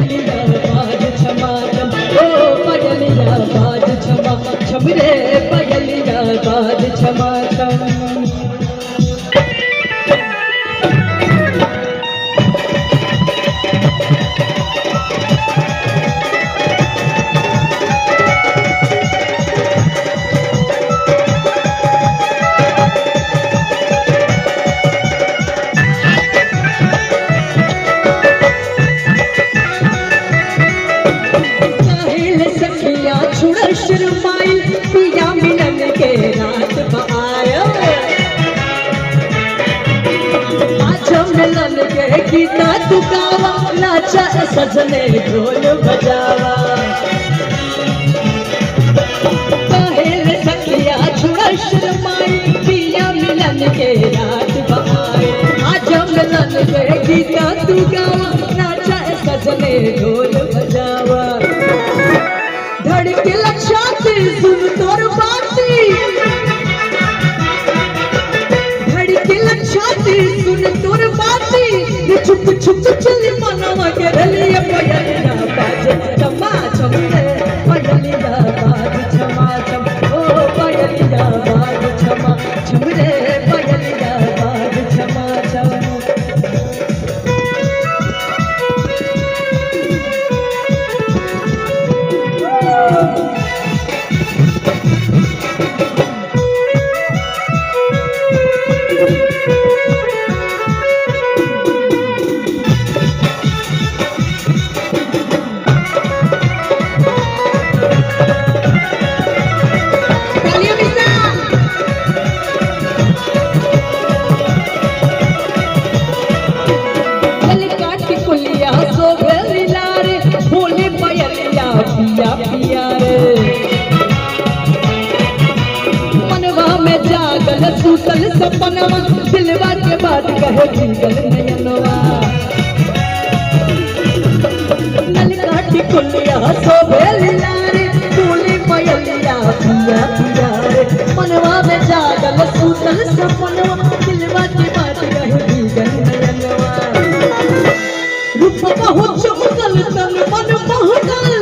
पयलिया बाज छमा छम ओ पयलिया बाज छमा छम रे पयलिया बाज छमा छम। शर्माई पिया मिलन के रात बआयो आज मिलन के गीता तू गावा नाचा सजने ढोल बजावा पहले सखिया छुड़ा शर्माई पिया मिलन के रात बआयो आज मिलन के गीता तू गावा नाचा सजने ढोल बजावा धड़के लक्षाती सुन तोर बाती धड़के लक्षाती सुन तोर बाती छुप छुप चली मनवा के रलिया पयलिया बाज छमा छम रे पयलिया बाज छमा छम ओ पयलिया बाज छमा छम रे पयलिया बाज छमा छम। पिया पिया रे मनवा में जागल सूतल सपनवा दिलवा के बात कहे भीगल नयनवा ललकाटी कुलिया सोबेली लारे बोले पयलिया पिया पिया रे मनवा में जागल सूतल सपनवा दिलवा के बात कहे भीगल नयनवा रूप बहुत चमकल तन मन महकल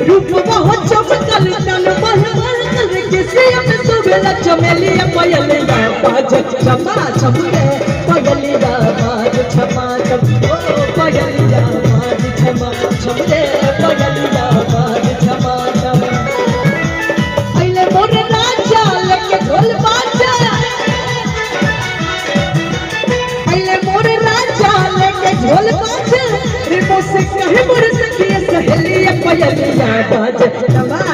रूप बहुत चमकल तन महकल किसी में सुबह चमेलिया पयलिया बाज छमा छम रे पयलिया बाज छमा छम ओ पयलिया बाज छमा छम रे पयलिया बाज छमा छम। अइले मोर राजा लेके ढोल बाजा अइले मोर राजा लेके ढोल बाजा रे मोसे कहे मोर सखिया सहेलिया पयलिया बाज छमा